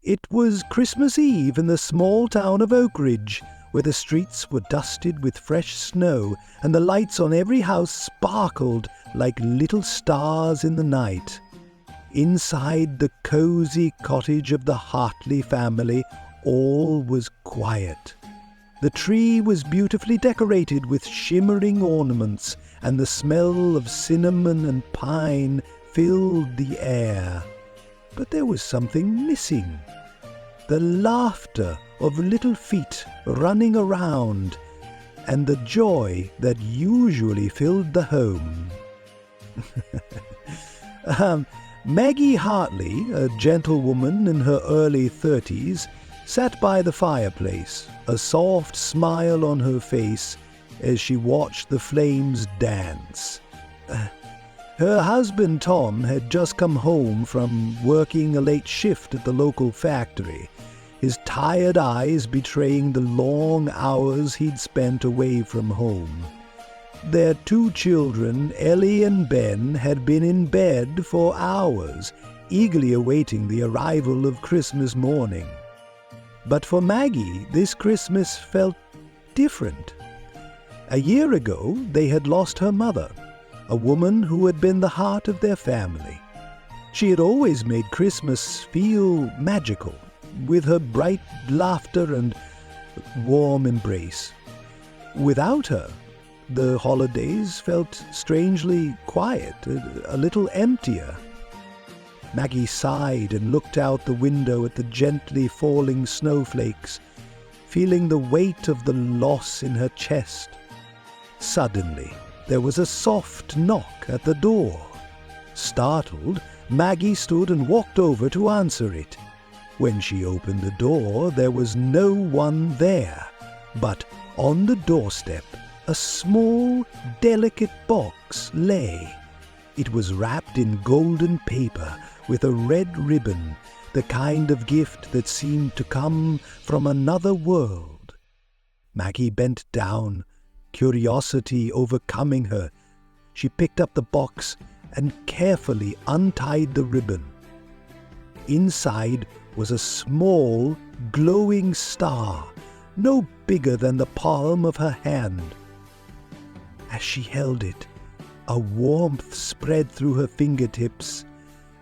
It was Christmas Eve in the small town of Oak Ridge, where the streets were dusted with fresh snow and the lights on every house sparkled like little stars in the night. Inside the cozy cottage of the Hartley family, all was quiet. The tree was beautifully decorated with shimmering ornaments, and the smell of cinnamon and pine filled the air. But there was something missing. The laughter of little feet running around, and the joy that usually filled the home. Maggie Hartley, a gentlewoman in her early 30s, sat by the fireplace, a soft smile on her face as she watched the flames dance. Her husband Tom had just come home from working a late shift at the local factory, his tired eyes betraying the long hours he'd spent away from home. Their 2 children, Ellie and Ben, had been in bed for hours, eagerly awaiting the arrival of Christmas morning. But for Maggie, this Christmas felt different. A year ago, they had lost her mother, a woman who had been the heart of their family. She had always made Christmas feel magical, with her bright laughter and warm embrace. Without her, the holidays felt strangely quiet, a little emptier. Maggie sighed and looked out the window at the gently falling snowflakes, feeling the weight of the loss in her chest. Suddenly, there was a soft knock at the door. Startled, Maggie stood and walked over to answer it. When she opened the door, there was no one there, but on the doorstep, a small, delicate box lay. It was wrapped in golden paper with a red ribbon, the kind of gift that seemed to come from another world. Maggie bent down, curiosity overcoming her. She picked up the box and carefully untied the ribbon. Inside was a small, glowing star, no bigger than the palm of her hand. As she held it, a warmth spread through her fingertips,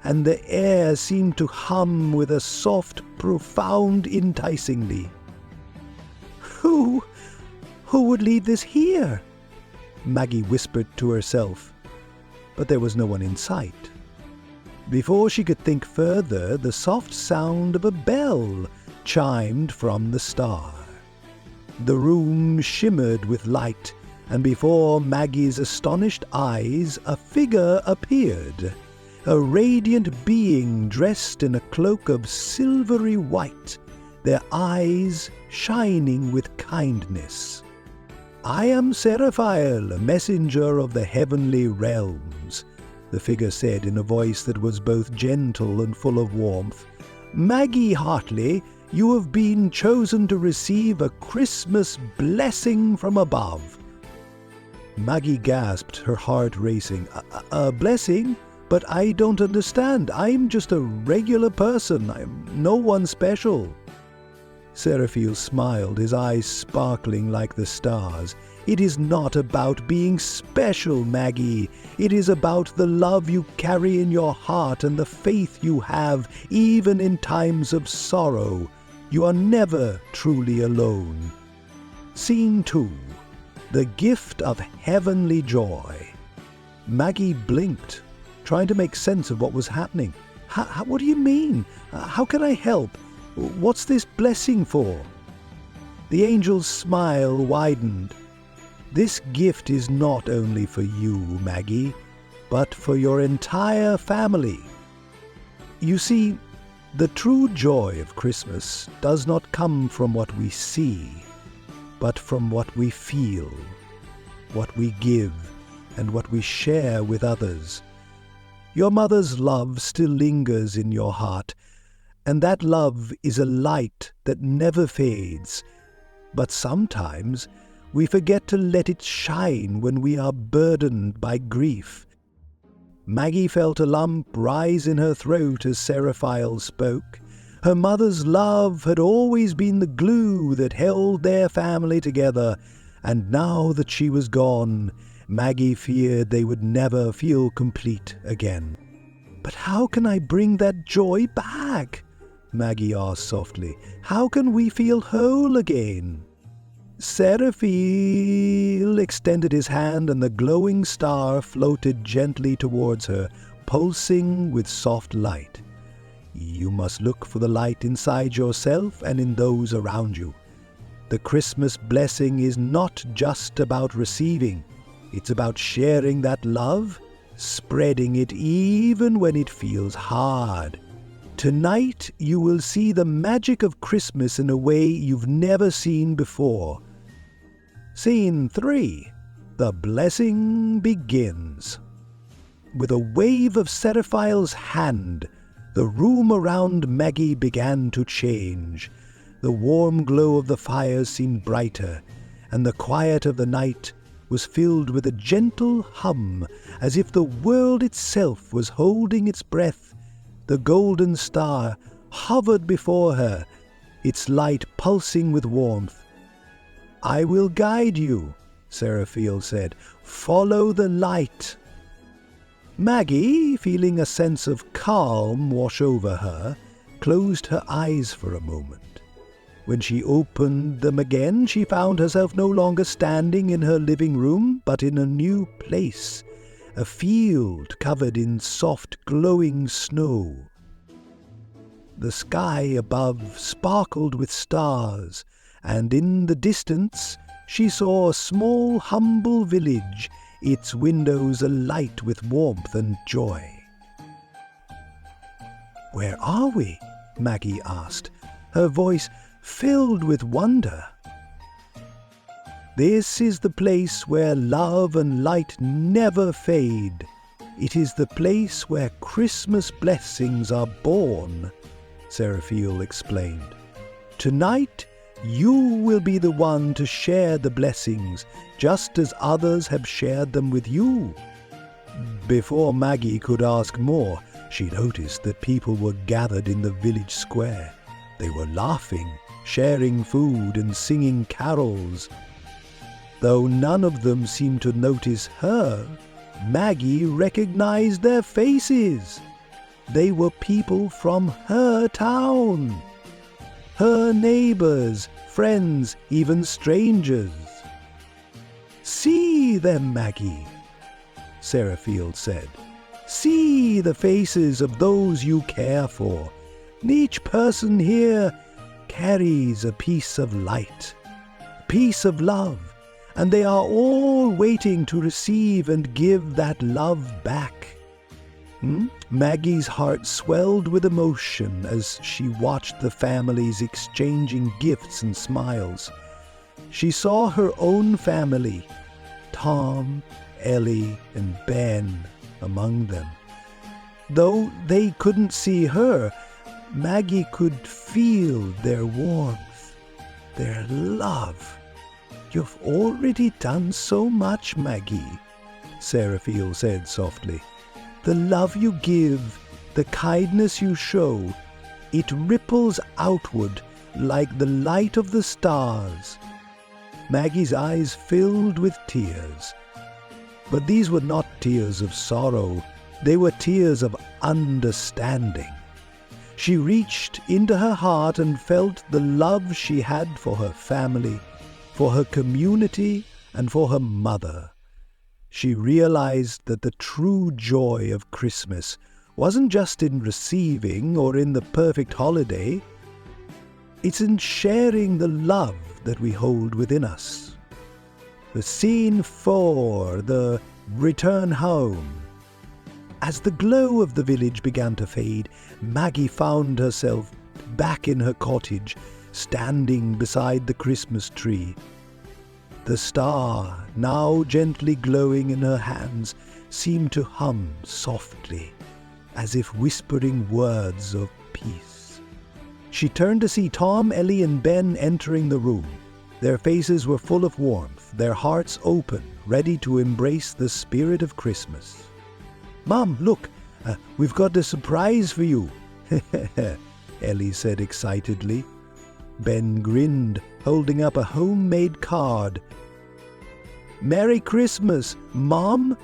and the air seemed to hum with a soft, profound enticingly. Who would leave this here? Maggie whispered to herself, but there was no one in sight. Before she could think further, the soft sound of a bell chimed from the star. The room shimmered with light, and before Maggie's astonished eyes a figure appeared, a radiant being dressed in a cloak of silvery white, their eyes shining with kindness. "I am Seraphiel, a messenger of the heavenly realms," the figure said in a voice that was both gentle and full of warmth. "Maggie Hartley, you have been chosen to receive a Christmas blessing from above." Maggie gasped, her heart racing. A blessing? But I don't understand. I'm just a regular person. I'm no one special." Seraphiel smiled, his eyes sparkling like the stars. "It is not about being special, Maggie. It is about the love you carry in your heart and the faith you have, even in times of sorrow. You are never truly alone." Scene 2. The gift of heavenly joy. Maggie blinked, trying to make sense of what was happening. What do you mean? How can I help? What's this blessing for? The angel's smile widened. "This gift is not only for you, Maggie, but for your entire family. You see, the true joy of Christmas does not come from what we see, but from what we feel, what we give, and what we share with others. Your mother's love still lingers in your heart, and that love is a light that never fades. But sometimes we forget to let it shine when we are burdened by grief." Maggie felt a lump rise in her throat as Seraphiel spoke, Her mother's love had always been the glue that held their family together, and now that she was gone, Maggie feared they would never feel complete again. "But how can I bring that joy back?" Maggie asked softly. "How can we feel whole again?" Seraphiel extended his hand, and the glowing star floated gently towards her, pulsing with soft light. "You must look for the light inside yourself and in those around you. The Christmas blessing is not just about receiving. It's about sharing that love, spreading it even when it feels hard. Tonight you will see the magic of Christmas in a way you've never seen before." Scene 3. The blessing begins. With a wave of Seraphiel's hand, the room around Maggie began to change. The warm glow of the fires seemed brighter, and the quiet of the night was filled with a gentle hum, as if the world itself was holding its breath. The golden star hovered before her, its light pulsing with warmth. "I will guide you," Seraphiel said. "Follow the light." Maggie, feeling a sense of calm wash over her, closed her eyes for a moment. When she opened them again, she found herself no longer standing in her living room, but in a new place, a field covered in soft, glowing snow. The sky above sparkled with stars, and in the distance she saw a small, humble village, its windows alight with warmth and joy. "Where are we?" Maggie asked, her voice filled with wonder. "This is the place where love and light never fade. It is the place where Christmas blessings are born," Seraphiel explained. "Tonight, you will be the one to share the blessings, just as others have shared them with you." Before Maggie could ask more, she noticed that people were gathered in the village square. They were laughing, sharing food, and singing carols. Though none of them seemed to notice her, Maggie recognized their faces. They were people from her town. Her neighbors, friends, even strangers. "See them, Maggie," Seraphiel said. "See the faces of those you care for. Each person here carries a piece of light, a piece of love, and they are all waiting to receive and give that love back." Maggie's heart swelled with emotion as she watched the families exchanging gifts and smiles. She saw her own family, Tom, Ellie, and Ben among them. Though they couldn't see her, Maggie could feel their warmth, their love. "You've already done so much, Maggie," Seraphiel said softly. "The love you give, the kindness you show, it ripples outward like the light of the stars." Maggie's eyes filled with tears. But these were not tears of sorrow. They were tears of understanding. She reached into her heart and felt the love she had for her family, for her community, and for her mother. She realized that the true joy of Christmas wasn't just in receiving or in the perfect holiday. It's in sharing the love that we hold within us. The Scene 4, the return home. As the glow of the village began to fade, Maggie found herself back in her cottage, standing beside the Christmas tree. The star, now gently glowing in her hands, seemed to hum softly, as if whispering words of peace. She turned to see Tom, Ellie, and Ben entering the room. Their faces were full of warmth, their hearts open, ready to embrace the spirit of Christmas. "Mom, look, we've got a surprise for you," Ellie said excitedly. Ben grinned, holding up a homemade card. "Merry Christmas, Mom!"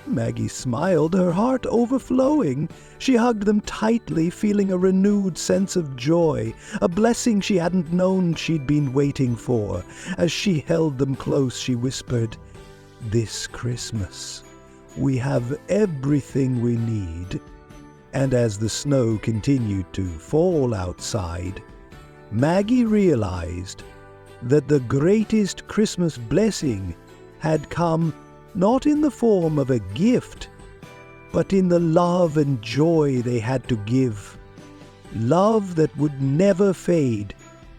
Maggie smiled, her heart overflowing. She hugged them tightly, feeling a renewed sense of joy, a blessing she hadn't known she'd been waiting for. As she held them close, she whispered, "This Christmas, we have everything we need." And as the snow continued to fall outside, Maggie realized that the greatest Christmas blessing had come not in the form of a gift, but in the love and joy they had to give. Love that would never fade,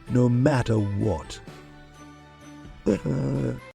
no matter what.